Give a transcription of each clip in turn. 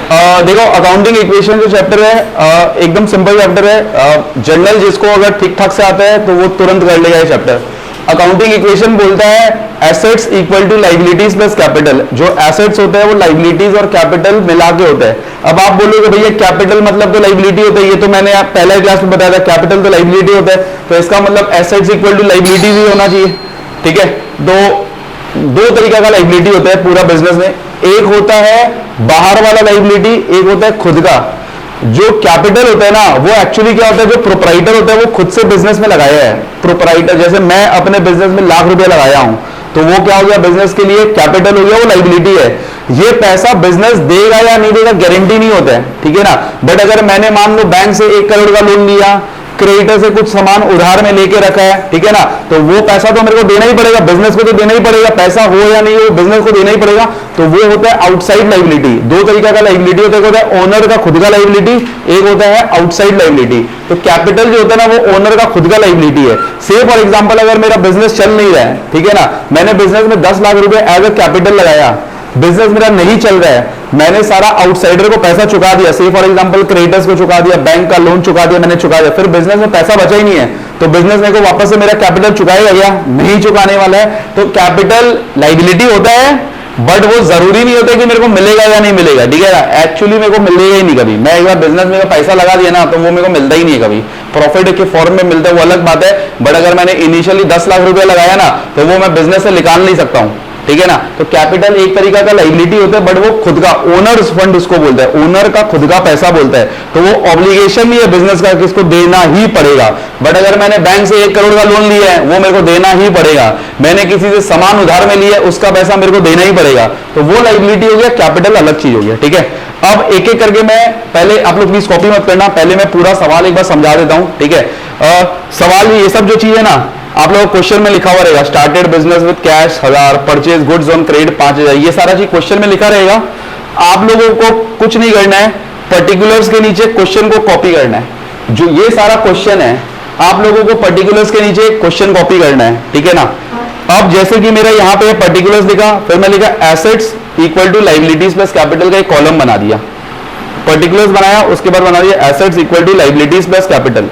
देखो accounting equation जो chapter है एकदम सिंपल चैप्टर है। जनरल जिसको अगर ठीक ठाक से आता है तो वो तुरंत कर लेगा ये चैप्टर। अकाउंटिंग इक्वेशन बोलता है assets equal to liabilities plus capital. जो एसेट्स होते हैं वो लाइबिलिटीज और कैपिटल मिला के होता है। अब आप बोलोगे भैया कैपिटल मतलब तो लाइबिलिटी होता है, ये तो मैंने आप पहले क्लास में बताया था, कैपिटल तो लाइबिलिटी होता है, तो इसका मतलब एसेट्स इक्वल टू लाइबिलिटी भी होना चाहिए। ठीक है, दो तरीका का लाइबिलिटी होता है पूरा बिजनेस में। एक होता है बाहर वाला लाइबिलिटी, एक होता है खुद का। जो कैपिटल होता है ना वो एक्चुअली क्या होता है, जो प्रोपराइटर होता है वो खुद से बिजनेस में लगाया है। प्रोपराइटर जैसे मैं अपने बिजनेस में लाख रुपया लगाया हूं तो वो क्या हो गया बिजनेस के लिए कैपिटल हो गया, वो लाइबिलिटी है। ये पैसा बिजनेस देगा या नहीं देगा गारंटी नहीं होता है, ठीक है ना। बट अगर मैंने मान लो बैंक से 1 करोड़ का लोन लिया, क्रेडिटर से कुछ सामान उधार में लेके रखा है, ठीक है ना, तो वो पैसा तो मेरे को देना ही पड़ेगा, बिजनेस को तो देना ही पड़ेगा, पैसा हो या नहीं हो बिजनेस को देना ही पड़ेगा। तो वो होता है आउटसाइड लाइबिलिटी। दो तरीका का लाइबिलिटी होता है, एक होता है ओनर का खुद का लाइबिलिटी, एक होता है आउटसाइड लाइबिलिटी। तो कैपिटल जो होता है ना वो ओनर का खुद का लाइबिलिटी है। से फॉर एग्जाम्पल अगर मेरा बिजनेस चल नहीं रहा है, ठीक है ना, मैंने बिजनेस में 10 लाख रुपए एज ए कैपिटल लगाया, बिजनेस मेरा नहीं चल रहा है, मैंने सारा आउटसाइडर को पैसा चुका दिया, से फॉर एग्जांपल क्रेडिटर्स को चुका दिया, बैंक का लोन चुका दिया, मैंने चुका दिया, फिर बिजनेस में पैसा बचा ही नहीं है, तो बिजनेस मेरे को वापस से मेरा कैपिटल चुकाएगा या नहीं चुकाने वाला है। तो कैपिटल लाइबिलिटी होता है, बट वो जरूरी नहीं होता कि मेरे को मिलेगा या नहीं मिलेगा, ठीक है ना। एक्चुअली मेरे को मिलेगा ही नहीं कभी। मैं एक बार बिजनेस में पैसा लगा दिया ना तो वो मेरे को मिलता ही नहीं है कभी। प्रॉफिट के फॉर्म में मिलता है वो अलग बात है, बट अगर मैंने इनिशियली 10 लाख रुपया लगाया ना तो वो मैं बिजनेस से निकाल नहीं सकता हूं, ठीक है ना। तो कैपिटल एक तरीका का लाइबिलिटी होता है, बट वो खुद का ओनर्स फंड उसको बोलता है, ओनर का खुद का पैसा बोलता है। तो वो ऑब्लिगेशन नहीं है बिजनेस का कि इसको देना ही पड़ेगा। बट अगर मैंने बैंक से 1 करोड़ का लोन लिया है वो मेरे को देना ही पड़ेगा, मैंने किसी से सामान उधार में लिया है उसका पैसा मेरे को देना ही पड़ेगा, तो वो लाइबिलिटी हो गया, कैपिटल अलग चीज हो गया, ठीक है। अब एक एक करके मैं पहले, आप लोग प्लीज कॉपी मत करना, पहले मैं पूरा सवाल एक बार समझा देता हूं, ठीक है। सवाल ये सब जो चीज है ना आप लोगों को क्वेश्चन में लिखा हुआ रहेगा, started business with cash 1000, purchase goods on credit 5000, ये सारा चीज क्वेश्चन में लिखा रहेगा। आप लोगों को कुछ नहीं करना है, पर्टिकुलर्स के नीचे क्वेश्चन को कॉपी करना है। जो ये सारा क्वेश्चन है आप लोगों को पर्टिकुलर्स के नीचे क्वेश्चन कॉपी करना है, ठीक है ना। अब जैसे कि मेरा यहाँ पे पर्टिकुलर्स लिखा, फिर मैं लिखा assets equal to liabilities plus capital का एक कॉलम बना दिया, पर्टिकुलर्स बनाया, उसके बाद बना दिया assets equal to liabilities plus capital,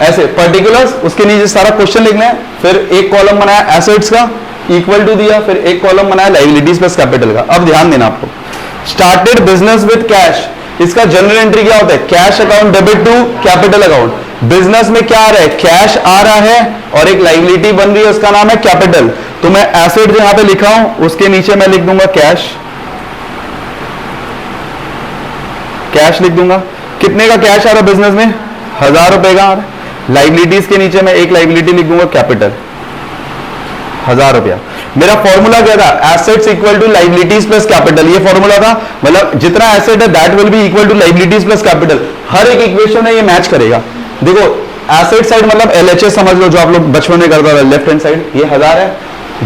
ऐसे पर्टिकुलर्स, उसके नीचे सारा क्वेश्चन लिखना है। फिर एक कॉलम बनाया एसेट्स का इक्वल टू दिया, फिर एक कॉलम बनाया लाइबिलिटीज प्लस कैपिटल का। अब ध्यान देना आपको, स्टार्टेड बिजनेस विद कैश, इसका जनरल एंट्री क्या होता है, cash account debit to capital account. Business में क्या आ रहा है, कैश आ रहा है और एक लाइबिलिटी बन रही है, उसका नाम है कैपिटल। तो मैं एसेट जो यहां पे लिखा हूं उसके नीचे मैं लिख दूंगा कैश, कैश लिख दूंगा। कितने का कैश आ रहा है बिजनेस में, 1000 रुपए का आ रहा है। लाइबिलिटीज के नीचे मैं एक लाइबिलिटी लिख दूंगा कैपिटल, 1000 रुपया। मेरा फॉर्मूला क्या था, assets equal to liabilities plus capital, ये फॉर्मूला था, मतलब जितना एसेट है that will be equal to liabilities plus capital. हर एक इक्वेशन में ये मैच करेगा। देखो एसेट साइड मतलब एलएचएस समझ लो, जो आप लोग बचपन में करता था, लेफ्ट हैंड साइड ये 1000 है,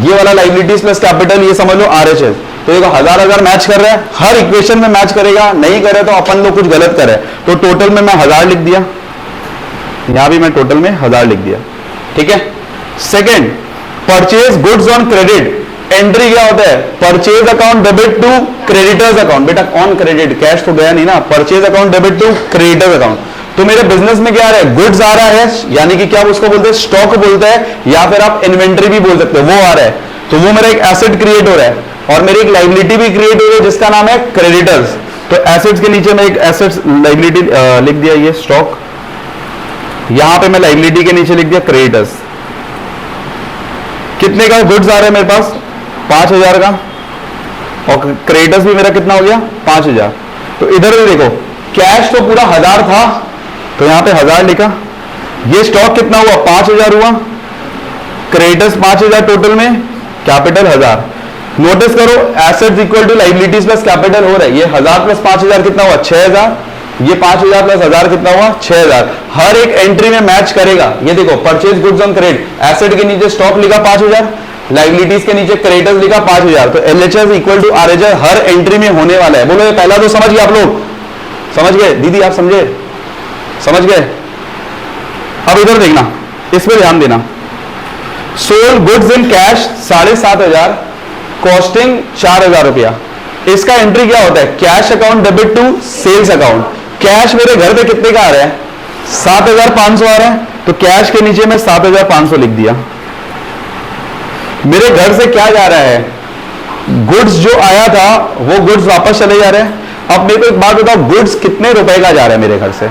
ये वाला लाइबिलिटीज प्लस कैपिटल ये समझ लो आरएचएस। तो ये 1000 मैच कर रहा है, हर इक्वेशन में मैच करेगा, नहीं करे तो अपन लोग कुछ गलत करे। तो टोटल में मैं 1000 लिख दिया, यहां भी मैं टोटल में 1000 लिख दिया, ठीक है। Second, purchase goods on credit, entry क्या होता है, purchase account debit to creditors account. बेटा ऑन क्रेडिट, कैश तो गया नहीं ना, purchase account debit to creditors account. तो मेरे बिजनेस में क्या आ रहा है, गुड्स आ रहा है, यानी कि क्या उसको बोलते हैं, स्टॉक बोलते हैं, या फिर आप इन्वेंट्री भी बोल सकते हो, वो आ रहा है। तो वो मेरा एक एसेट क्रिएट हो रहा है और मेरी एक लाइबिलिटी भी क्रिएट हो रही है जिसका नाम है क्रेडिटर्स। तो एसेट्स के नीचे मैं एक एसेट्स लाइबिलिटी लिख दिया, ये स्टॉक, यहां पे मैं लाइबिलिटी के नीचे लिख दिया क्रेडिटर्स। कितने का गुड्स आ रहा है मेरे पास, 5000 का, और क्रेडिटर्स भी मेरा कितना हो गया, 5000। तो इधर भी देखो कैश तो पूरा 1000 था, तो यहां पे 1000 लिखा, ये स्टॉक कितना हुआ, 5000 हुआ, क्रेडिटर्स 5000 टोटल में, कैपिटल 1000। नोटिस करो assets equal to liabilities plus capital हो रहा है, ये 1000 प्लस 5000 कितना हुआ, 6000, ये 5000 प्लस 1000 कितना हुआ, 6000। हर एक एंट्री में मैच करेगा। ये देखो purchase goods on credit, asset के नीचे स्टॉक लिखा 5000, लाइबिलिटीज के नीचे क्रेडिटर्स लिखा 5000, तो एलएचएस इक्वल टू आरएचएस हर एंट्री में होने वाला है। बोलो ये पहला तो समझ गए आप लोग, समझ गए दीदी, आप समझे, समझ गए। अब इधर देखना, इस पर ध्यान देना, sold goods in cash 7500, costing 4,000 रुपया। इसका एंट्री क्या होता है? Cash account debit to sales account. Cash मेरे घर पे कितने का आ रहा है? 7,500 आ रहा है, तो कैश के नीचे में 7,500 लिख दिया। मेरे घर से क्या जा रहा है? गुड्स जो आया था वो गुड्स वापस चले जा रहे हैं। अब मेरे को एक बात बताओ, गुड्स कितने रुपए का जा रहा है मेरे घर से?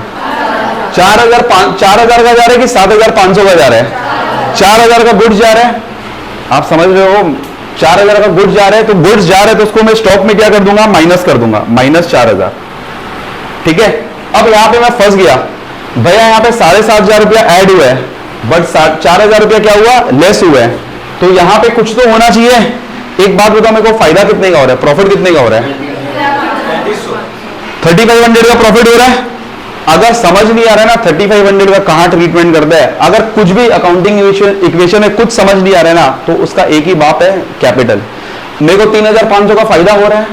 4,000 का जा रहा है कि 7,500 का जा रहा है? 4,000 का गुड्स जा रहा है। आप समझ रहे हो? 4,000 का गुड्स जा रहा है, तो गुड्स जा रहा है तो उसको मैं स्टॉक में क्या कर दूंगा? माइनस कर दूंगा, माइनस 4,000। ठीक है। अब यहां पे मैं फंस गया भैया, यहां पे 7,500 रुपया ऐड हुआ है, बट 4,000 रुपया क्या हुआ? लेस हुआ है। तो यहां पे कुछ तो होना चाहिए। एक बात बताओ मेरे को, फायदा कितने का हो रहा है? प्रॉफिट कितने का हो रहा है? 3,500 का प्रॉफिट हो रहा है। अगर समझ नहीं आ रहा है ना 3,500 का कहां ट्रीटमेंट करता है, अगर कुछ भी अकाउंटिंग इक्वेशन में कुछ समझ नहीं आ रहा है ना, तो उसका एक ही बाप है, कैपिटल। मेरे को 3,500 का फायदा हो रहा है,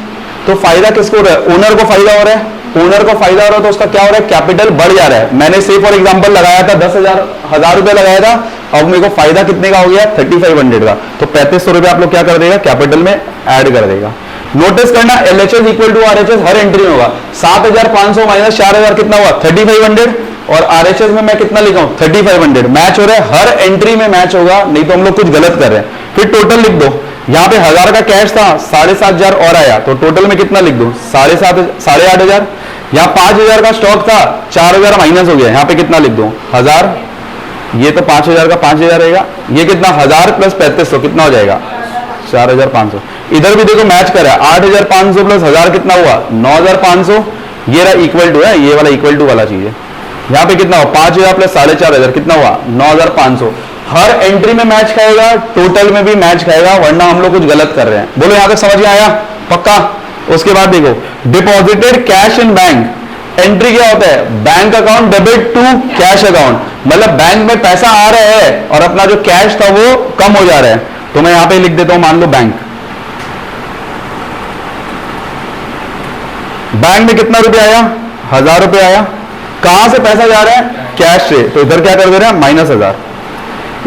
तो फायदा किसको हो रहा है? ओनर को फायदा हो रहा है। ओनर को फायदा हो रहा है तो उसका क्या हो रहा है? कैपिटल बढ़ जा रहा है। मैंने से फॉर एग्जांपल लगाया था 10,000 रुपए लगाया था, अब मेरे को फायदा कितने का हो गया? 3,500 का। तो 3,500 रुपए आप लोग क्या कर देगा? कैपिटल में ऐड कर देगा। नोटिस करना, LHS इक्वल टू RHS हर एंट्री में होगा। 7,500 माइनस 4,000 कितना हुआ? 3,500। और RHS में मैं कितना लिखा हूं? 3,500। मैच हो रहा है, हर एंट्री में मैच होगा, नहीं तो हम लोग कुछ गलत कर रहे हैं। फिर टोटल लिख दो। यहां पे 1,000 का कैश था, 7,500 और आया, तो टोटल में कितना लिख दो? 8,500। यहाँ 5,000 का स्टॉक था, 4,000 माइनस हो गया, यहाँ पे कितना लिख दो? 1,000। ये तो 5,000 का 5,000 रहेगा। ये कितना? 1,000 प्लस 3,500 कितना हो जाएगा? 4,500। इधर भी देखो मैच कर रहा है, 8,500 प्लस 1,000 कितना हुआ? 9,500। ये रहा इक्वल टू है, ये वाला इक्वल टू वाला चीज है। यहाँ पे कितना हुआ? 5,000 प्लस 4,500 कितना हुआ? 9,500। हर एंट्री में मैच खाएगा, टोटल में भी मैच खाएगा, वरना हम लोग कुछ गलत कर रहे हैं। बोलो यहाँ तक समझ में आया? पक्का? उसके बाद देखो, deposited cash in bank. Entry क्या होता है? Bank account debit to cash account, मतलब बैंक में पैसा आ रहा है और अपना जो कैश था वो कम हो जा रहा है। तो मैं यहां पे लिख देता हूं, मान लो बैंक। बैंक में कितना रुपया आया? 1,000 रुपया आया। कहां से पैसा जा रहा है? कैश से। तो इधर क्या कर दे रहे हैं? -1,000।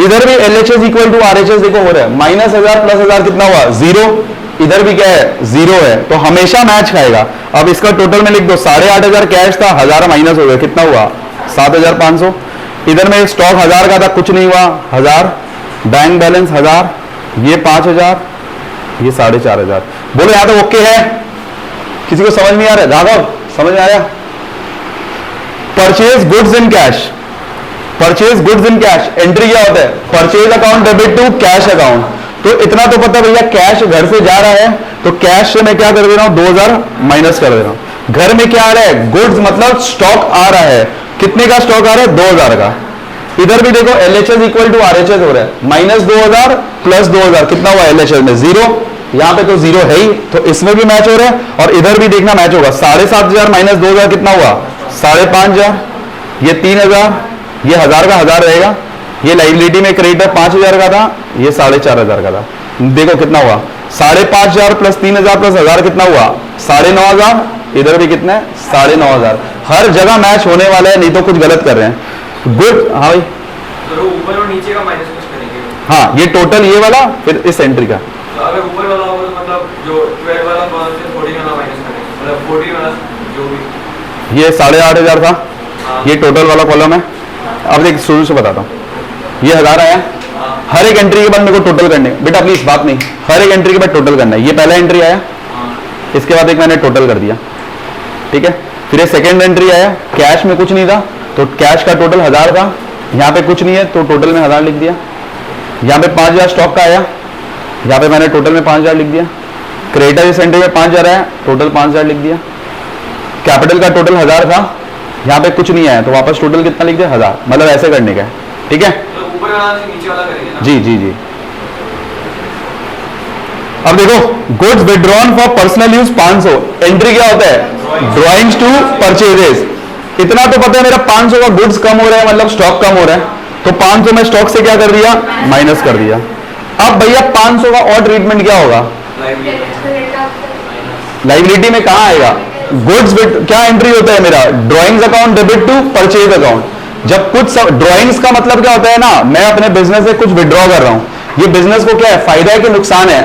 इधर भी LHS इक्वल टू RHS देखो हो रहा है, -1,000 प्लस 1,000 कितना हुआ? 0। इधर भी क्या है? 0 है, तो हमेशा मैच खाएगा। अब इसका टोटल में लिख दो, 8,500 कैश था, 1,000 माइनस हो गया, कितना हुआ? 7,500। इधर में स्टॉक 1,000 का था, कुछ नहीं हुआ, 1,000। बैंक बैलेंस 1,000, ये 5,000, ये 4,500। बोलो यहां तो ओके है? किसी को समझ नहीं आ रहा? राघव समझ में आया? Purchase goods in cash. Purchase goods in cash entry क्या होता है? Purchase account debit to cash account. तो इतना तो पता भैया, कैश घर से जा रहा है, तो कैश से मैं क्या कर दे रहा हूं? 2,000 माइनस कर दे रहा हूं। घर में क्या आ रहा है? गुड्स, मतलब स्टॉक आ रहा है। कितने का स्टॉक आ रहा है? 2,000 का। इधर भी देखो LHS इक्वल टू RHS हो रहा है, -2,000 प्लस 2,000 कितना हुआ? LHS में 0, यहां पे तो 0 है ही, तो इसमें भी मैच हो रहा है। और इधर भी देखना मैच होगा, 7,500 माइनस 2,000 कितना हुआ? 5,500। ये 3,000, ये 1,000 का 1,000 रहेगा। ये लाइबिलिटी में क्रेडिटर 5,000 का था, ये 4,500 का था। देखो कितना हुआ? 5,500 प्लस 3,000 प्लस 1,000 कितना हुआ? 9,500। इधर भी कितना है? 9,500। हर जगह मैच होने वाला है, नहीं तो कुछ गलत कर रहे हैं। गुड। हाँ भाई, तो ऊपर और नीचे का माइनस कुछ करेंगे? हाँ, ये टोटल ये वाला, फिर इस एंट्री का। तो अगर ऊपर वाला होगा तो मतलब जो 12 वाला 14 वाला माइनस करेंगे, मतलब 14 वाला जो भी। ये 8,500 था। हाँ। ये टोटल वाला कॉलम है। अब देख शुरू से बताता हूँ। ये 1,000 आया। हाँ। हर एक एंट्री के बाद मेरे को टोटल करने, बेटा प्लीज बात नहीं, हर एक एंट्री के बाद टोटल करना है। ये पहला एंट्री आया, हाँ। इसके बाद एक मैंने टोटल कर दिया, ठीक है। फिर ये सेकेंड एंट्री आया, कैश में कुछ नहीं था, तो कैश का टोटल 1,000 था। यहाँ पे कुछ नहीं है, तो टोटल में 1,000 लिख दिया। यहाँ पे 5,000 स्टॉक का आया, यहाँ पे मैंने टोटल में 5,000 लिख दिया। क्रेडिटर इस एंट्री में 5,000 आया, टोटल 5,000 लिख दिया। कैपिटल का टोटल 1,000 था, यहाँ पे कुछ नहीं आया, तो वापस टोटल कितना लिख दिया? 1,000। मतलब ऐसे करने का है, ठीक है। तो ऊपर वाला से नीचे वाला करेंगे ना? जी जी जी। अब देखो, goods withdrawn for personal use 500। Entry क्या होता है? Drawings to purchases. इतना तो पता है मेरा 500 का गुड्स कम हो रहा है, मतलब स्टॉक कम हो रहा है, तो 500 में स्टॉक से क्या कर दिया? माइनस कर दिया। अब भैया 500 का और ट्रीटमेंट क्या होगा? लाइबिलिटी में कहां आएगा? गुड्स क्या एंट्री होता है मेरा? Drawings account debit to purchase account. जब कुछ ड्रॉइंग्स का मतलब क्या होता है ना, मैं अपने बिजनेस से कुछ विड्रॉ कर रहा हूं। ये बिजनेस को क्या है, फायदा है कि नुकसान है?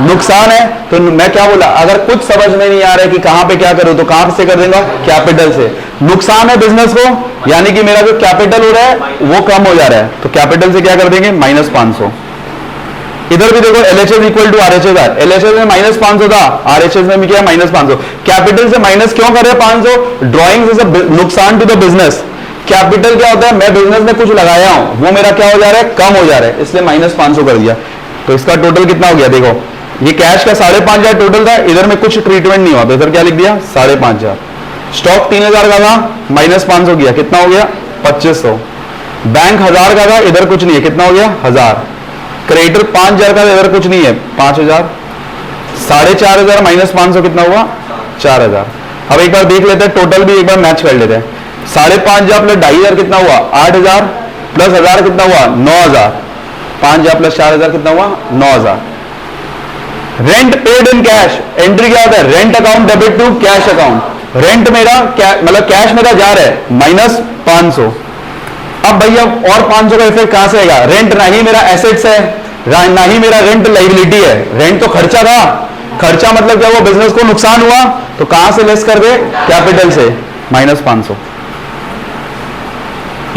नुकसान है। तो मैं क्या बोला, अगर कुछ समझ में नहीं आ रहा है कि कहां पे क्या करूं, तो कहां से कर देगा, कैपिटल से। नुकसान है बिजनेस को, यानी कि मेरा जो कैपिटल हो रहा है वो कम हो जा रहा है, तो कैपिटल से क्या कर देंगे, -500। इधर भी देखो LHS इक्वल टू RHS है, LHS में -500 था, RHS में भी क्या है, -500। कैपिटल से माइनस क्यों कर रहे हैं 500? ड्रॉइंग इज अ नुकसान टू द बिजनेस। कैपिटल क्या होता है, मैं बिजनेस में कुछ लगाया हूं, वो मेरा क्या हो जा रहा है, कम हो जा रहा है, इसलिए -500 कर दिया। तो इसका टोटल कितना हो गया, देखो ये कैश का 5,500 टोटल था, इधर में कुछ ट्रीटमेंट नहीं हुआ, तो इधर क्या लिख दिया, 5,500। स्टॉक 3,000 का था, -500 किया, कितना हो गया, 2,500। बैंक 1,000 का था, इधर कुछ नहीं है, कितना हो गया, 1,000। क्रेडिटर 5,000 का, इधर कुछ नहीं है, 5,000। 4,500 -500 कितना हुआ, 4,000। अब एक बार देख लेते हैं, टोटल भी एक बार मैच कर लेते हैं। 5,500 प्लस 2,500 कितना हुआ, 8,000 प्लस 1,000 कितना हुआ, 9,000। 5,000 प्लस 4,000 कितना हुआ, 9,000। Rent paid in cash, entry क्या होता है, rent account debit to cash account. Rent मेरा मतलब कैश मेरा जा रहा है, -500। अब भैया और 500 का इफेक्ट कहां से आएगा, रेंट ना ही मेरा एसेट्स है, ना ही मेरा रेंट लाइबिलिटी है। रेंट तो खर्चा था, खर्चा मतलब क्या हुआ, बिजनेस को नुकसान हुआ, तो कहां से लेस कर दे, कैपिटल से, -500।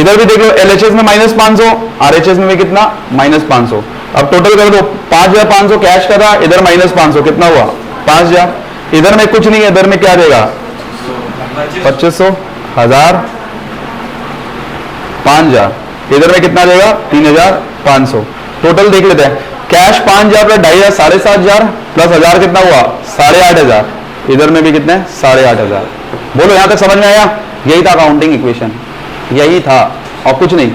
इधर भी देख लो, LHS में -500, RHS में भी कितना, -500। अब टोटल कर दो, 5,500 कैश का था, इधर -500 कितना हुआ, 5,000। इधर में कुछ नहीं है, इधर में क्या देगा, 2,500, 1,000, 5,000। इधर में कितना देगा, 3,500। टोटल देख लेते हैं, कैश 5,000 प्लस 2,500 7,500 प्लस 1,000 कितना हुआ, 8,500। इधर में भी कितने, 8,500। बोलो यहां तक समझ में आया? यही था अकाउंटिंग इक्वेशन, यही था और कुछ नहीं।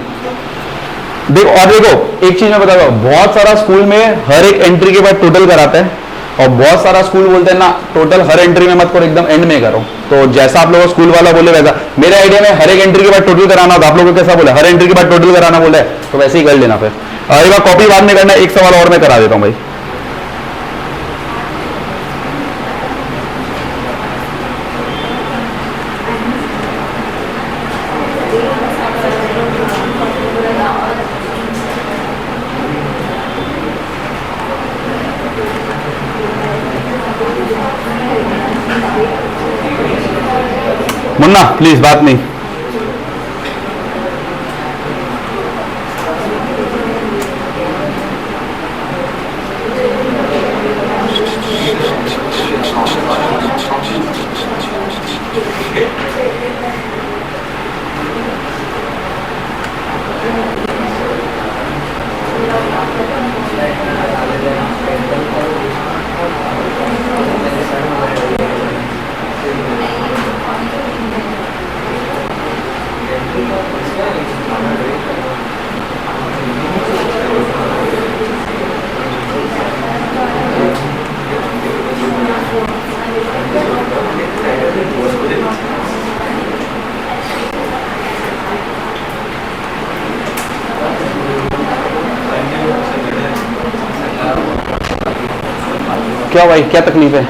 देखो और देखो एक चीज मैं बता दूं, बहुत सारा स्कूल में हर एक एंट्री के बाद टोटल कराते हैं, और बहुत सारा स्कूल बोलते हैं ना टोटल हर एंट्री में मत करो, एकदम एंड में करो। तो जैसा आप लोगों को स्कूल वाला बोले वैसा, मेरे आइडिया में हर एक एंट्री के बाद टोटल कराना होता, आप लोगों को कैसा बोला, हर एंट्री के बाद टोटल कराना बोला है, तो वैसे ही कर लेना। फिर एक बार कॉपी बाद में करना, एक सवाल और मैं करा देता हूं भाई। मुन्ना प्लीज, बात नहीं। क्या भाई, क्या तकलीफ है?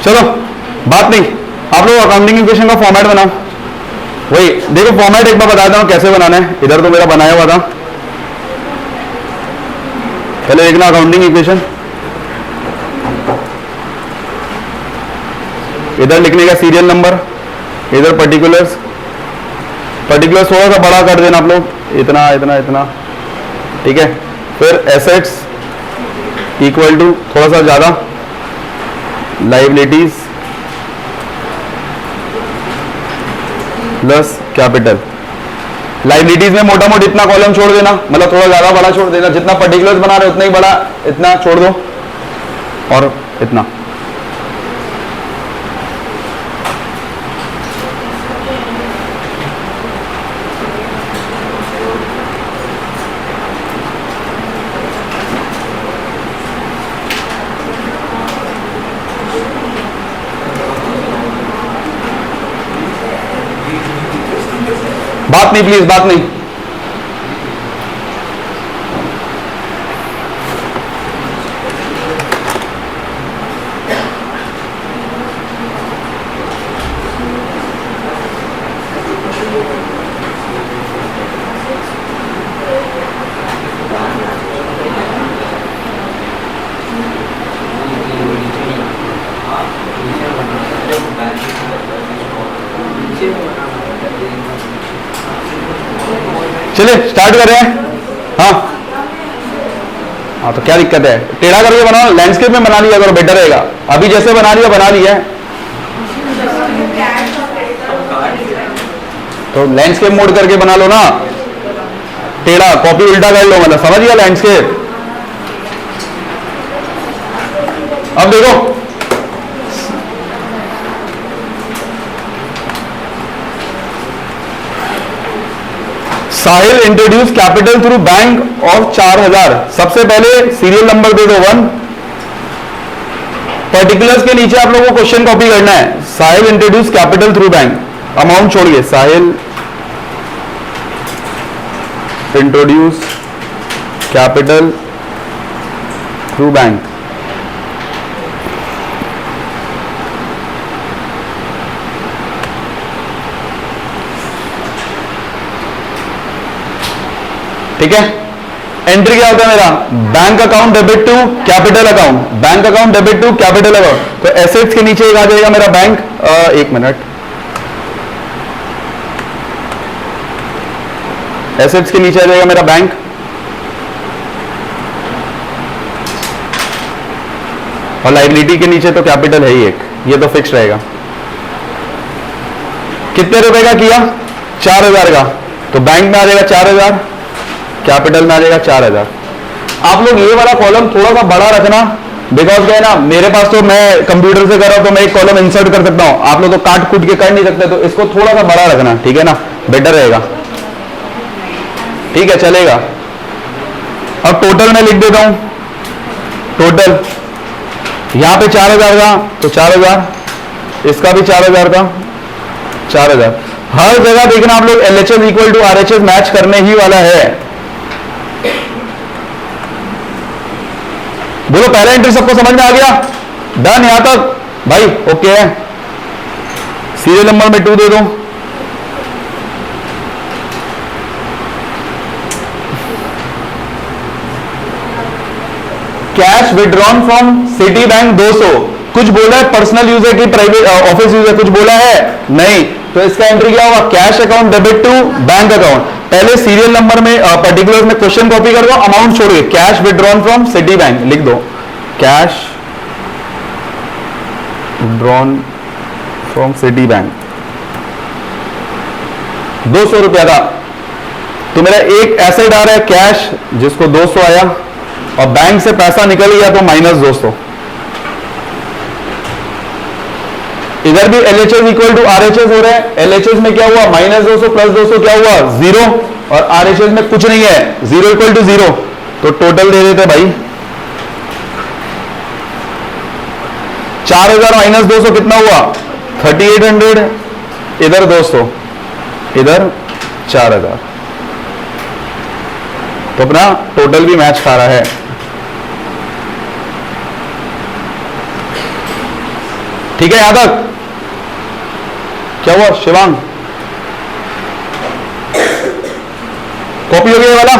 चलो बात नहीं, आप लोग अकाउंटिंग इक्वेशन का फॉर्मेट बनाओ। वही देखो फॉर्मेट एक बार बताता हूं कैसे बनाना है, इधर तो मेरा बनाया हुआ था, पहले देखना अकाउंटिंग इक्वेशन। इधर लिखने का सीरियल नंबर, इधर पर्टिकुलर्स, पर्टिकुलर्स थोड़ा सा बड़ा कर देना आप लोग, इतना इतना इतना, ठीक है। फिर एसेट्स इक्वल टू थोड़ा सा ज्यादा, लाइबिलिटीज प्लस कैपिटल, लाइबिलिटीज में मोटा मोटा इतना कॉलम छोड़ देना, मतलब थोड़ा ज्यादा बड़ा छोड़ देना, जितना पर्टिकुलर्स बना रहे हो उतना ही बड़ा इतना छोड़ दो और इतना। बात नहीं प्लीज, बात नहीं। चलिए स्टार्ट कर रहे हैं। हाँ हाँ, तो क्या दिक्कत है, टेढ़ा करके बनाओ, लैंडस्केप में बना लिया करो, बेटर रहेगा। अभी जैसे बना लिया बना लिया है, तो लैंडस्केप मोड करके बना लो ना, टेढ़ा कॉपी उल्टा कर लो, मतलब समझ गया लैंडस्केप। अब देखो Sahil introduce capital through bank of 4000। सबसे पहले सीरियल नंबर दे दो 1, पर्टिकुलर्स के नीचे आप लोगों को क्वेश्चन कॉपी करना है। Sahil introduce capital through bank, amount छोड़िए, Sahil introduce capital through bank. ठीक है, एंट्री क्या होता है मेरा, bank account debit to capital account, bank account debit to capital account. तो एसेट्स के नीचे एक आ जाएगा मेरा बैंक, एक मिनट, एसेट्स के नीचे आ जाएगा मेरा बैंक, और लायबिलिटी के नीचे तो कैपिटल है ही एक, ये तो फिक्स रहेगा। कितने रुपए का किया, 4000 का, तो बैंक में आ जाएगा 4000, कैपिटल में आ जाएगा 4000। आप लोग ये वाला कॉलम थोड़ा सा बड़ा रखना, बिकॉज क्या है ना, मेरे पास तो मैं कंप्यूटर से कर रहा हूं तो मैं एक कॉलम इंसर्ट कर सकता हूं, आप लोग तो काट कूट के कर नहीं सकते, तो इसको थोड़ा सा बड़ा रखना, ठीक है ना, बेटर रहेगा। ठीक है, चलेगा। अब टोटल मैं लिख देता हूं, टोटल यहां पे 4000 का, तो 4000, इसका भी 4000 का, 4000। हर जगह देखना आप लोग LHS equal to RHS match करने ही वाला है। बोलो पहला एंट्री सबको समझ में आ गया, डन यहां तक भाई, ओके है। सीरियल नंबर में 2 दे दो, cash withdrawn from city bank 200। कुछ बोला है पर्सनल यूज है कि प्राइवेट ऑफिस यूज है, कुछ बोला है नहीं, तो इसका एंट्री क्या होगा, cash account debit to bank account. पहले सीरियल नंबर में पर्टिकुलर में क्वेश्चन कॉपी कर दो, अमाउंट छोड़िए, cash withdrawn from city bank लिख दो, cash withdrawn from city bank 200 रुपया था। तो मेरा एक एसेट आ रहा है कैश, जिसको 200 आया, और बैंक से पैसा निकल गया तो -200। इधर भी LHS इक्वल टू RHS हो रहा है, LHS में क्या हुआ, -200 + 200 क्या हुआ, 0, और RHS में कुछ नहीं है, 0 इक्वल टू 0, तो टोटल दे देते भाई 4000 - 200 कितना हुआ, 3800, इधर 200, इधर 4000, तो अपना टोटल भी मैच खा रहा है। ठीक है, यहां तक क्या हुआ शिवांग, कॉपी हो गया ये वाला,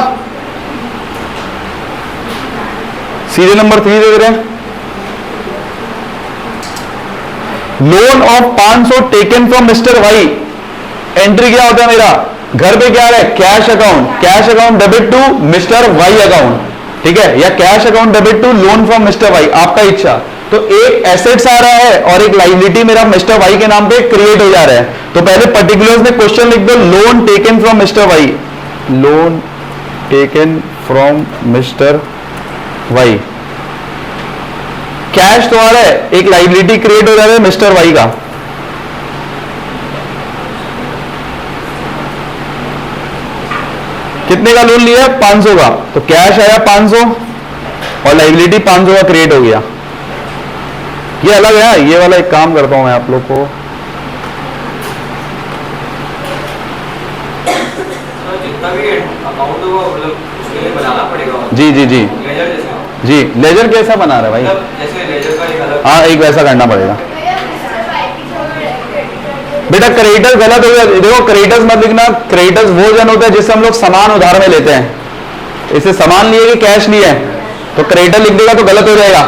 सीरियल नंबर 3 दे रहे हैं, loan of 500 taken from mister Y. Entry क्या होता है मेरा, घर पे क्या है, cash account debit to mister Y account, ठीक है, या cash account debit to loan from mister Y, आपका इच्छा। तो एक एसेट्स आ रहा है और एक लाइबिलिटी मेरा मिस्टर वाई के नाम पे क्रिएट हो जा रहा है। तो पहले पर्टिकुलर्स में क्वेश्चन लिख दो, loan taken from mister Y, loan taken from mister Y. Cash तो आ रहा है, एक लाइबिलिटी क्रिएट हो जा रहा है मिस्टर वाई का। कितने का लोन लिया है? 500 का। तो कैश आया 500 और लाइबिलिटी 500 का क्रिएट हो गया। ये अलग है, ये वाला एक काम करता हूं मैं आप लोग को। जितना भी अकाउंट होगा मतलब उसके लिए बनाना पड़ेगा। जी जी जी लेजर जैसा। जी, लेजर कैसा बना रहा है भाई? मतलब जैसे लेजर का एक अलग। हाँ, एक वैसा करना पड़ेगा बेटा। क्रेडिटर्स गलत हो गया, देखो क्रेडिटर्स मत लिखना। क्रेडिटर्स वो जन होता है जिससे हम लोग सामान उधार में लेते हैं। इसे सामान लिए कि कैश लिए, तो क्रेडिटर लिख देगा तो गलत हो जाएगा।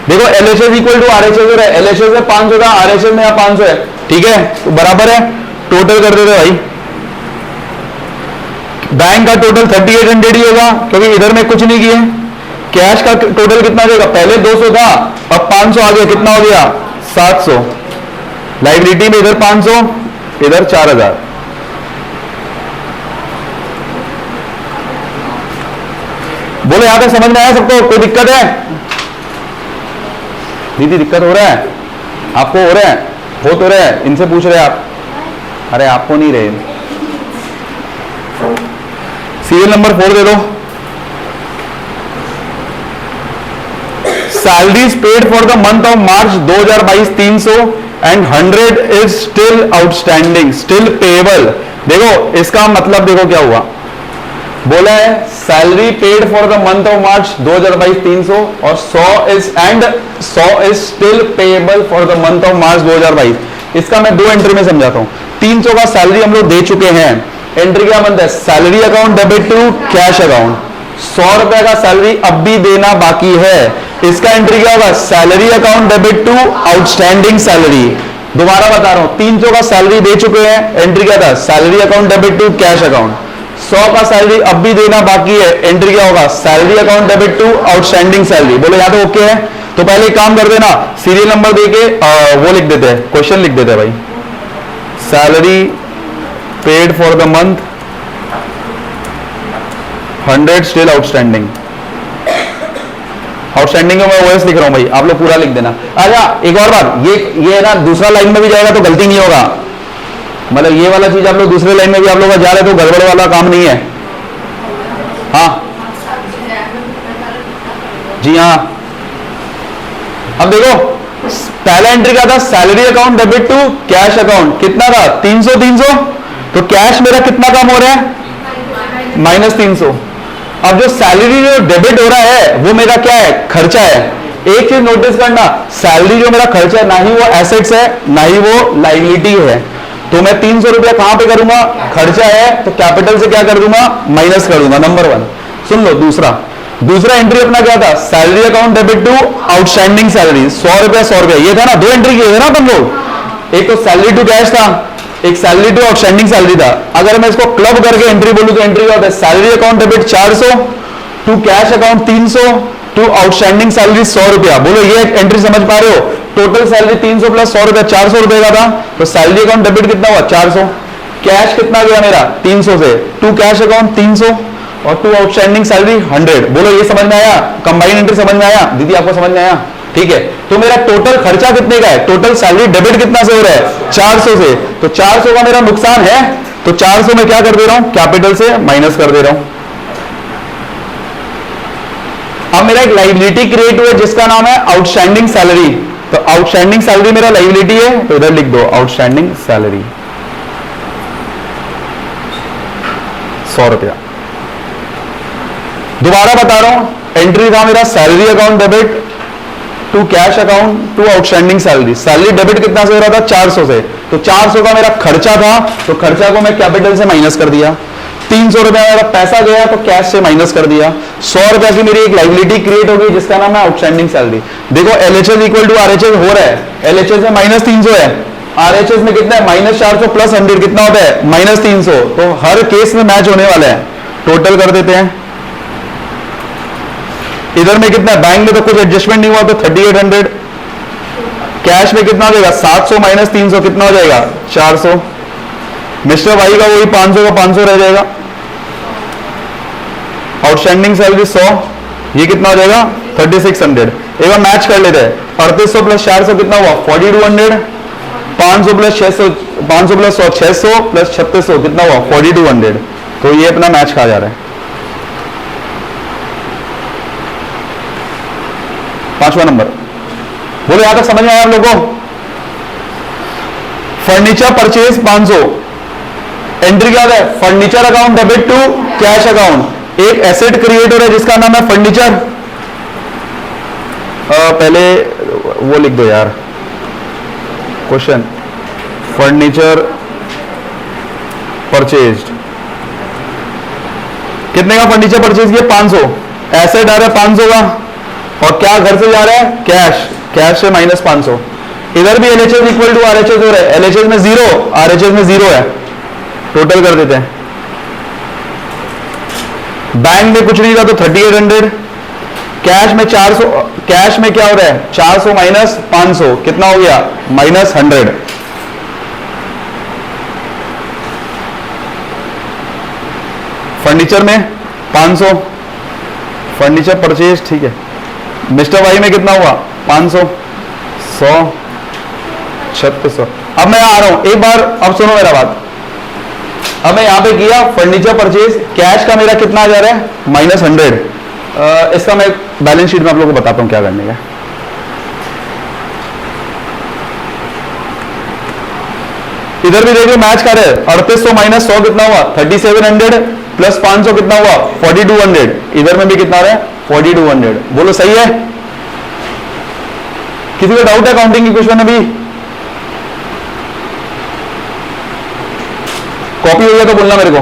देखो एलएचएस इक्वल टू आरएचएस हो रहा है, एलएचएस में 500 का, आरएचएस में यहाँ 500 है, ठीक है, तो बराबर है। टोटल कर देते भाई, बैंक का टोटल 3800 ही होगा क्योंकि इधर में कुछ नहीं किए। कैश का टोटल कितना देगा? पहले 200 था, अब 500 आ गया, कितना हो गया? 700। लाइबिलिटी में इधर 500, इधर 4000। बोलो यहां तक समझ में आया सबको? कोई दिक्कत है? दीदी दिक्कत हो रहा है आपको? हो रहा है? हो तो रहा है, इनसे पूछ रहे आप। अरे आपको नहीं रहे। सीरियल नंबर 4 दे दो। Salaries paid for the month of March 2022 300 and 100 is still outstanding, still payable. देखो इसका मतलब देखो क्या हुआ, बोला है salary paid for the month of March 2022 300 और 100 is still payable for the month of March 2022। इसका मैं 2 एंट्री में समझाता हूं। 300 का सैलरी हम लोग दे चुके हैं, एंट्री क्या बनता है? Salary account debit to cash account. 100 रुपए का सैलरी अब भी देना बाकी है, इसका एंट्री क्या होगा? Salary account debit to outstanding salary. दोबारा बता रहा हूं, 300 का सैलरी दे चुके हैं, एंट्री क्या था? Salary account debit to cash account. 100 का सैलरी अब भी देना बाकी है, एंट्री क्या होगा? Salary account debit to outstanding salary. बोलो यहां तो ओके है? तो पहले एक काम कर देना, सीरियल नंबर देके वो लिख देते हैं, क्वेश्चन लिख देते हैं भाई। Salary paid for the month 100 still outstanding. Outstanding में मैं ओएस लिख रहा हूं भाई, आप लोग पूरा लिख देना। अच्छा एक और बात, ये ना दूसरा लाइन में भी जाएगा तो गलती नहीं होगा, मतलब ये वाला चीज आप लोग दूसरे लाइन में भी आप लोग जा रहे तो गड़बड़ वाला काम नहीं है। हाँ जी हाँ। अब देखो पहला एंट्री क्या था? Salary account debit to cash account. कितना था? 300 300। तो कैश मेरा कितना कम हो रहा है? -300। अब जो सैलरी जो डेबिट हो रहा है वो मेरा क्या है? खर्चा है। एक चीज नोटिस करना, सैलरी जो मेरा खर्चा है ना ही वो एसेट्स है ना ही वो लायबिलिटी है। तो मैं 300 रुपया कहां पे करूंगा? खर्चा है तो कैपिटल से क्या कर दूंगा? माइनस कर दूंगा। नंबर 1 सुन लो। दूसरा एंट्री अपना क्या था? Salary account debit to outstanding salary. 100 रुपया 100 रुपया, ये था ना, 2 एंट्री किए थे ना तुम लोग। एक तो सैलरी टू कैश था, एक सैलरी टू आउटस्टैंडिंग सैलरी था। अगर मैं इसको क्लब करके एंट्री बोलूं तो एंट्री क्या होता है? Salary account debit 400 to cash account 300 to outstanding salary 100 रुपया। बोलो ये एंट्री समझ पा रहे हो? टोटल सैलरी 300 प्लस 100 रुपया 400 रुपए का था। तो सैलरी अकाउंट डेबिट कितना हुआ? 400। कैश कितना गया मेरा? 300 से टू कैश अकाउंट 300 और टू आउटस्टैंडिंग सैलरी 100। बोलो ये समझ में आया? कंबाइंड एंट्री समझ में आया? दीदी आपको समझ में आया? ठीक है। तो मेरा टोटल खर्चा कितने का है? टोटल सैलरी डेबिट कितना से हो रहा है? 400 से। तो 400 का मेरा नुकसान है, तो 400 में क्या कर दे रहा हूं? कैपिटल से माइनस कर दे रहा हूं। अब मेरा एक लायबिलिटी क्रिएट हुआ जिसका नाम है आउटस्टैंडिंग सैलरी। तो आउटस्टैंडिंग सैलरी मेरा लायबिलिटी है, तो इधर लिख दो आउटस्टैंडिंग सैलरी 100 रुपया। दोबारा बता रहा हूं, एंट्री था मेरा salary account debit to cash account to outstanding salary. Salary debit कितना से हो रहा था? 400 से। तो 400 का मेरा खर्चा था, तो खर्चा को मैं कैपिटल से माइनस कर दिया। 300 रुपया मेरा पैसा गया तो कैश से माइनस कर दिया। 100 रुपया की मेरी एक लायबिलिटी क्रिएट होगी जिसका नाम है आउटस्टैंडिंग सैलरी। देखो एलएचएस इक्वल टू आरएचएस हो रहा है। एलएचएस में -300 है, आरएचएस में कितना है? -400 प्लस 100 कितना होता है? -300। तो हर केस में मैच होने वाला है। टोटल कर देते हैं। इधर में कितना, बैंक में तो कुछ एडजस्टमेंट नहीं हुआ तो 3800, कैश में कितना हो जाएगा 700 माइनस 300 कितना हो जाएगा 400, मिस्टर वाई का वही 500 का 500 रह जाएगा, आउटस्टैंडिंग सैलरी 100, ये कितना हो जाएगा 3600। एक बार मैच कर लेते हैं, 3800 प्लस 400 कितना हुआ 4200, 500 प्लस 600, 500 प्लस 100 600 प्लस 3600 कितना हुआ 4200। तो ये अपना मैच कहा जा रहा है। पांचवा नंबर, बोलो यहां तक समझ में आया आप लोगों को? फर्नीचर परचेज 500, एंट्री क्या है, furniture account debit to cash account. एक एसेट क्रिएट हो रहा है जिसका नाम है फर्नीचर। पहले वो लिख दो यार, क्वेश्चन, फर्नीचर परचेज्ड, कितने का फर्नीचर परचेज किया 500, एसेट आ रहा है 500 का, और क्या घर से जा रहा है कैश, कैश से माइनस 500। इधर भी एलएचएस इक्वल टू आरएचएस हो रहा है, एलएचएस में 0, आरएचएस में 0 है, टोटल कर देते हैं। बैंक में कुछ नहीं था तो 3800, कैश में 400, कैश में क्या हो रहा है 400 माइनस 500 कितना हो गया माइनस 100। फर्नीचर में 500, फर्नीचर परचेज ठीक है। मिस्टर वाई में कितना हुआ 500, 100, 3600। अब मैं आ रहा हूं एक बार, अब सुनो मेरा बात। अब मैं यहां पे किया फर्नीचर परचेज, कैश का मेरा कितना आ जा रहा है माइनस 100। इसका मैं बैलेंस शीट में आप लोगों को बताता हूं क्या करने का। इधर भी देखिए मैच कर रहे हैं, 3800 माइनस 100 कितना हुआ 3700 प्लस 500 कितना हुआ 4200। इधर में भी कितना आ रहा है 4200। बोलो सही है? किसी को डाउट है काउंटिंग इक्वेशन में भी? कॉपी हो गया तो बोलना मेरे को।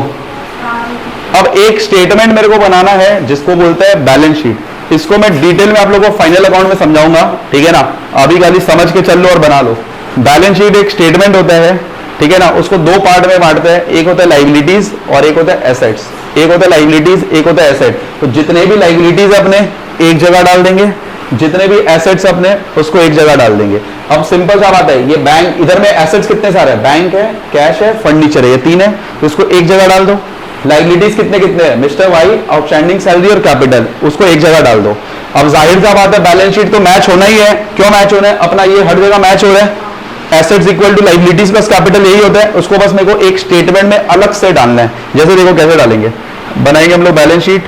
अब एक स्टेटमेंट मेरे को बनाना है जिसको बोलते हैं बैलेंस शीट। इसको मैं डिटेल में आप लोगों को फाइनल अकाउंट में समझाऊंगा, ठीक है ना? अभी खाली समझ के चल लो और बना लो। बैलेंस शीट एक स्टेटमेंट होता है, ठीक है ना? उसको दो पार्ट में बांटते हैं, एक होता है लाइबिलिटीज और एक होता है एसेट्स। एक होता है लाइबिलिटीज, एक होता है एसेट। तो जितने भी लाइबिलिटीज अपने एक जगह डाल देंगे, जितने भी एसेट्स अपने उसको एक जगह डाल देंगे। अब सिंपल सा बात है, ये बैंक, इधर में एसेट्स कितने सारे हैं, बैंक है, कैश है, फर्नीचर है, ये तीन है, तो इसको एक जगह डाल दो। लाइबिलिटीज कितने कितने हैं, मिस्टर वाई, आउटस्टैंडिंग सैलरी और कैपिटल, उसको एक जगह डाल दो। अब जाहिर सा बात है बैलेंस शीट तो मैच होना ही है। क्यों मैच होना है? अपना ये हर जगह मैच हो रहा है, assets equal to liabilities plus capital, यही होता है। उसको बस मेरे को एक स्टेटमेंट में अलग से डालना है। जैसे देखो कैसे डालेंगे, बनाएंगे हम लोग बैलेंस शीट।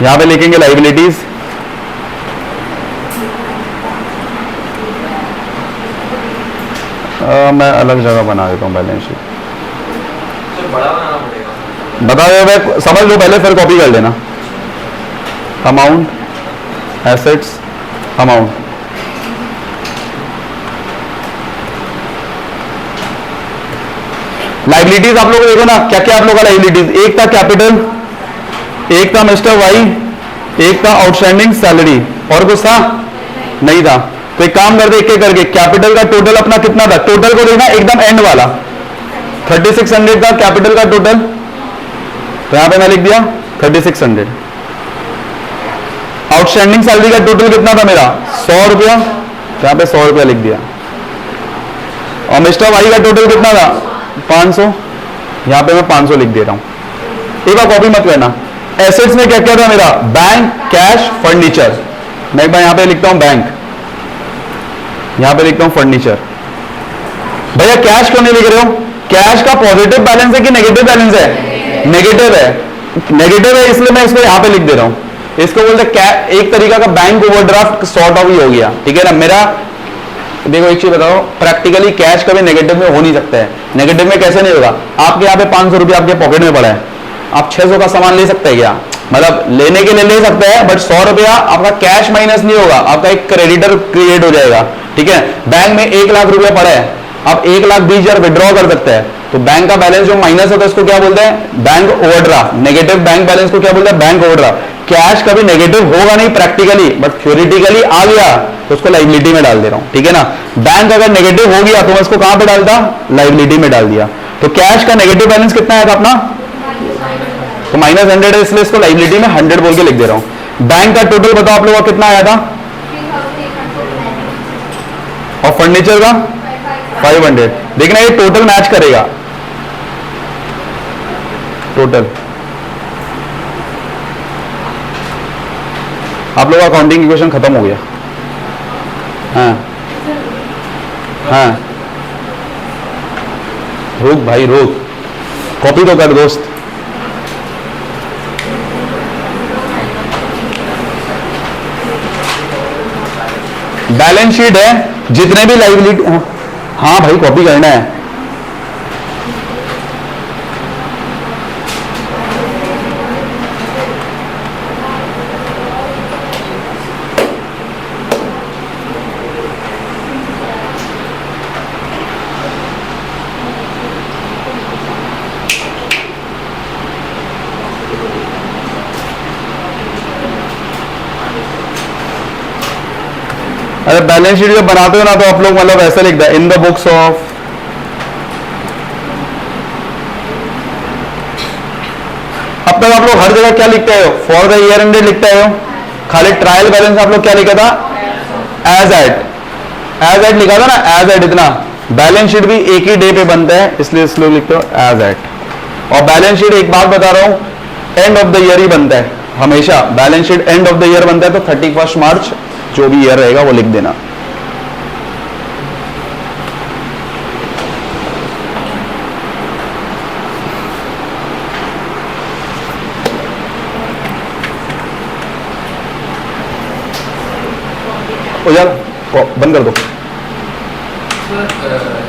यहां पे लिखेंगे लाइबिलिटीज, मैं अलग जगह बना देता हूं बैलेंस शीट। तो बड़ा बनाना पड़ेगा। बता दो, समझ लो पहले फिर कॉपी कर लेना। अमाउंट, एसेट्स, अमाउंट, लाइबिलिटीज आप लोग देखो ना, क्या क्या आप लोग का लाइबिलिटीज, एक था कैपिटल, एक था मिस्टर वाई, एक था आउटस्टैंडिंग सैलरी, और कुछ था नहीं था। तो एक काम करते एक एक करके, कैपिटल का टोटल अपना कितना था, टोटल को देखना एकदम एंड वाला 3600 का कैपिटल का टोटल, तो यहां पे मैं लिख दिया 3600। आउटस्टैंडिंग सैलरी का टोटल कितना था मेरा 100 रुपया, तो यहां पे 100 रुपया लिख दिया। और मिस्टर वाई का टोटल कितना था 500, यहां पे मैं 500 लिख दे रहा हूं। एक बार कॉपी मत करना। एसेट्स में क्या क्या था मेरा, बैंक, कैश, फर्नीचर। मैं एक बार यहां पे लिखता हूं बैंक, यहां पे लिखता हूं फर्नीचर। भैया कैश क्यों नहीं लिख रहे हो? कैश का पॉजिटिव बैलेंस है कि नेगेटिव बैलेंस है? नेगेटिव है। नेगेटिव है इसलिए मैं इसको यहां पे लिख दे रहा हूं। इसको बोलते हैं एक तरीका का बैंक ओवरड्राफ्ट सॉर्ट ऑफ ही हो गया, ठीक है ना? मेरा देखो एक चीज बताओ, प्रैक्टिकली कैश कभी नेगेटिव में हो नहीं सकता है। नेगेटिव में कैसे नहीं होगा? आपके यहाँ पे 500 रुपया आपके पॉकेट में पड़ा है, आप 600 का सामान ले सकते हैं क्या? मतलब लेने के लिए ले सकते हैं, बट 100 रुपया आपका कैश माइनस नहीं होगा, आपका एक क्रेडिटर क्रिएट हो जाएगा, ठीक है? बैंक में 1 लाख रुपया पड़ा है, आप 1,20,000 विड्रॉ कर सकते हैं, तो बैंक का बैलेंस जो माइनस होता है उसको क्या बोलते हैं? Bank overdraft. Negative bank balance को क्या बोलते हैं? Bank overdraft. कैश कभी नेगेटिव होगा नहीं प्रैक्टिकली, बट थ्योरेटिकली आ गया तो उसको लाइबिलिटी में डाल दे रहा हूं, ठीक है ना? बैंक अगर नेगेटिव हो गया तो मैं उसको कहां पे डालता? लाइबिलिटी में डाल दिया, तो कैश का नेगेटिव बैलेंस कितना आएगा अपना, तो -100 है, इसलिए इसको लाइबिलिटी में 100 बोल के लिख दे रहा हूं। बैंक का टोटल बताओ आप लोगों का कितना आया था, और फर्नीचर का 500। देखना ये टोटल मैच करेगा, टोटल आप लोगों का अकाउंटिंग इक्वेशन खत्म हो गया। हाँ हाँ, रुक भाई रुक, कॉपी तो कर दोस्त। बैलेंस शीट है, जितने भी लाइबिलिटी, हाँ भाई कॉपी करना है। अरे बैलेंस शीट जब बनाते हो ना तो आप लोग मतलब ऐसा लिखता है, इन द बुक्स ऑफ, अब तक आप लोग हर जगह क्या लिखते हो, फॉर द ईयर एंडेड लिखते हो, खाली ट्रायल बैलेंस आप लोग क्या लिखा था, एज एट लिखा था ना, एज एट। इतना बैलेंस शीट भी एक ही डे पे बनता है, इसलिए इस लोग लिखते हो एज एट। और बैलेंस शीट एक बात बता रहा हूं, एंड ऑफ द ईयर ही बनता है हमेशा, balance sheet end of the year बनता है, तो 31 मार्च जो भी ईयर रहेगा वो लिख देना। ओ यार बंद कर दो। सर